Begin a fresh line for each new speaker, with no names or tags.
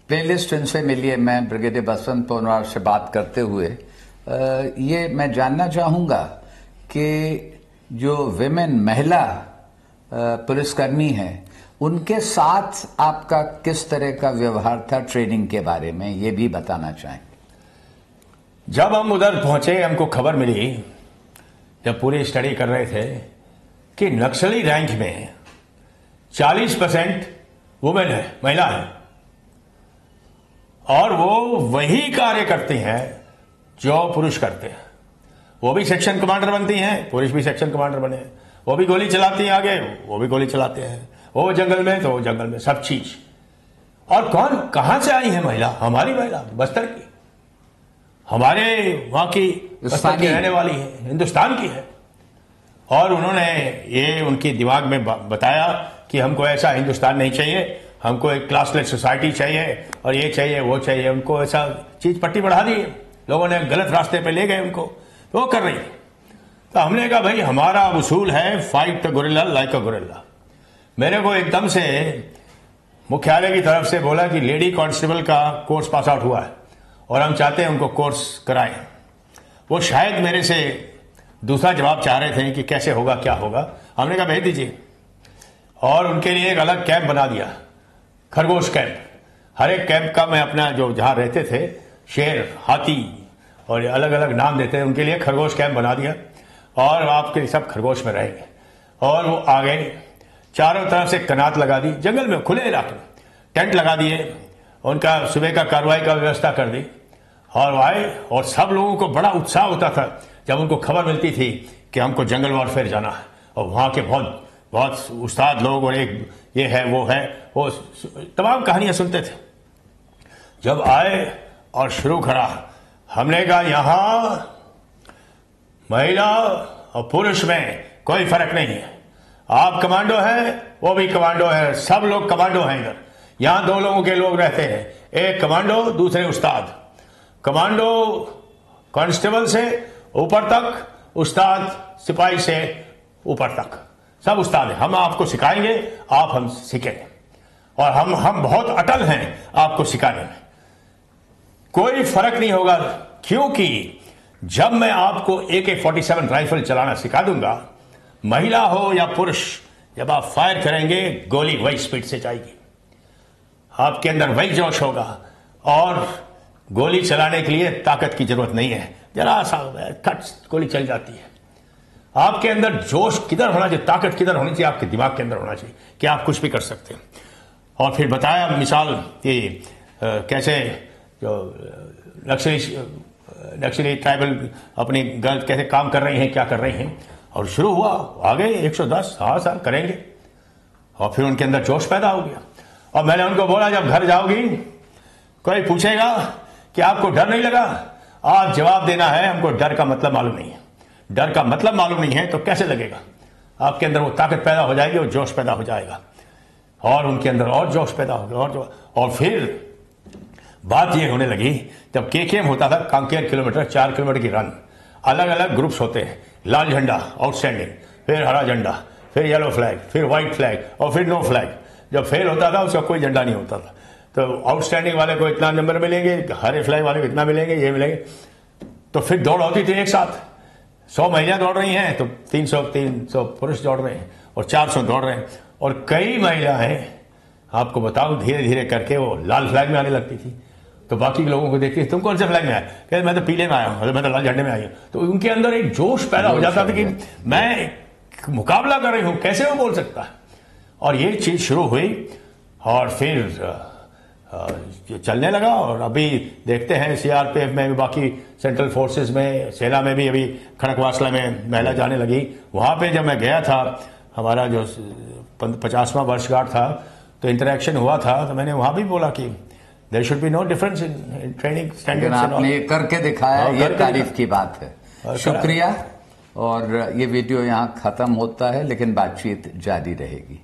Playlist इनसे मिली है। मैं ब्रिगेडियर बसवंत पोनवार से बात करते हुए ये मैं जानना चाहूंगा कि जो महिला पुलिसकर्मी हैं उनके साथ आपका किस तरह का व्यवहार था, ट्रेनिंग के बारे में ये भी बताना चाहें।
जब हम उधर पहुंचे हमको खबर मिली, जब पूरी स्टडी कर रहे थे, कि नक्सली रैंक में 40% वुमेन है, महिला है, और वो वही कार्य करती हैं जो पुरुष करते हैं। वो भी सेक्शन कमांडर बनती हैं, पुरुष भी सेक्शन कमांडर बने। वो भी गोली चलाती हैं आगे, वो भी गोली चलाते हैं। वो जंगल में तो जंगल में, सब चीज। और कौन कहां से आई है महिला? हमारी महिला बस्तर की, हमारे वहां की बस्तर की रहने वाली है, हिंदुस्तान की है। और उन्होंने ये उनके दिमाग में बताया कि हमको ऐसा हिंदुस्तान नहीं चाहिए, हमको एक क्लासलेस सोसाइटी चाहिए, और ये चाहिए वो चाहिए। उनको ऐसा चीज पट्टी बढ़ा दी, लोगों ने गलत रास्ते पे ले गए उनको, तो वो कर रही। तो हमने कहा भाई हमारा उसूल है fight the gorilla like a gorilla. मेरे को एकदम से मुख्यालय की तरफ से बोला कि लेडी कांस्टेबल का कोर्स पास आउट हुआ है और हम चाहते हैं उनको कोर्स कराएं। वो शायद मेरे से दूसरा जवाब चाह रहे थे कि कैसे होगा, क्या होगा। हमने कहा भेज दीजिए, और उनके लिए एक अलग कैंप बना दिया, खरगोश कैंप। हर एक कैंप का मैं अपना जो जहां रहते थे, शेर, हाथी और अलग अलग नाम देते हैं, उनके लिए खरगोश कैंप बना दिया, और आपके सब खरगोश में रहेंगे। और वो आ गए, चारों तरफ से कनात लगा दी, जंगल में खुले इलाके में टेंट लगा दिए, उनका सुबह का कार्रवाई का व्यवस्था कर दी, और आए। और सब लोगों को बड़ा उत्साह होता था जब उनको खबर मिलती थी कि हमको जंगल वॉरफेयर जाना है। और वहां के बहुत बहुत उस्ताद लोग, और एक ये है वो है, वो तमाम कहानियां सुनते थे। जब आए और शुरू करा, हमने कहा यहां महिला और पुरुष में कोई फर्क नहीं है। आप कमांडो हैं, वो भी कमांडो है, सब लोग कमांडो हैं। इधर यहां दो लोगों के लोग रहते हैं, एक कमांडो, दूसरे उस्ताद। कमांडो कांस्टेबल से ऊपर तक, उस्ताद सिपाही से ऊपर तक, सब उस्ताद हैं। हम आपको सिखाएंगे, आप हम सीखेंगे, और हम बहुत अटल हैं आपको सिखाने में। कोई फर्क नहीं होगा, क्योंकि जब मैं आपको AK-47 राइफल चलाना सिखा दूंगा, महिला हो या पुरुष, जब आप फायर करेंगे गोली वही स्पीड से जाएगी, आपके अंदर वही जोश होगा। और गोली चलाने के लिए ताकत की जरूरत नहीं है, जरा सा खट गोली चल जाती है। आपके अंदर जोश किधर होना चाहिए, ताकत किधर होनी चाहिए, आपके दिमाग के अंदर होना चाहिए कि आप कुछ भी कर सकते हैं। और फिर बताया मिसाल कि कैसे जो नक्सली ट्राइबल अपनी गर्ल कैसे काम कर रही हैं, क्या कर रही हैं। और शुरू हुआ, आ गए 110, हाँ सर करेंगे। और फिर उनके अंदर जोश पैदा हो गया। और मैंने उनको बोला जब घर जाओगी, कोई पूछेगा कि आपको डर नहीं लगा, आप जवाब देना है हमको डर का मतलब मालूम नहीं है। डर का मतलब मालूम नहीं है तो कैसे लगेगा? आपके अंदर वो ताकत पैदा हो जाएगी, और जोश पैदा हो जाएगा, और उनके अंदर और जोश पैदा होगा। और फिर बात ये होने लगी, जब KKM होता था, कांकेर किलोमीटर, 4 किलोमीटर की रन, अलग अलग ग्रुप्स होते हैं। लाल झंडा आउटस्टैंडिंग, फिर हरा झंडा, फिर येलो फ्लैग, फिर व्हाइट फ्लैग, और फिर नो फ्लैग। जब फेल होता था उसका कोई झंडा नहीं होता था। तो आउटस्टैंडिंग वाले को इतना नंबर मिलेंगे, हरे फ्लैग वाले को इतना मिलेंगे, ये मिलेंगे। तो फिर दौड़ होती थी एक साथ, 100 महिलाएं दौड़ रही हैं तो 300 पुरुष दौड़ रहे हैं, और 400 दौड़ रहे हैं। और कई महिलाएं, आपको बताऊं, धीरे धीरे करके वो लाल फ्लैग में आने लगती थी। तो बाकी लोगों को देखती, तुम कौन से फ्लैग में आए? कहते मैं तो पीले में आया हूं, मैं तो लाल झंडे में आई हूं। तो उनके अंदर एक जोश पैदा हो जाता था कि मैं मुकाबला कर रही हूं, कैसे वो बोल सकता है। और ये चीज शुरू हुई, और फिर चलने लगा। और अभी देखते हैं CRPF में भी, बाकी सेंट्रल फोर्सेस में, सेना में भी अभी खड़कवासला में महिला जाने लगी। वहां पे जब मैं गया था, हमारा जो 50वां वर्षगांठ था, तो इंटरेक्शन हुआ था, तो मैंने वहां भी बोला कि there should be no difference in training standards.
आपने ये करके दिखाया, ये तारीफ की बात है। शुक्रिया। और ये वीडियो यहाँ खत्म होता है, लेकिन बातचीत जारी रहेगी।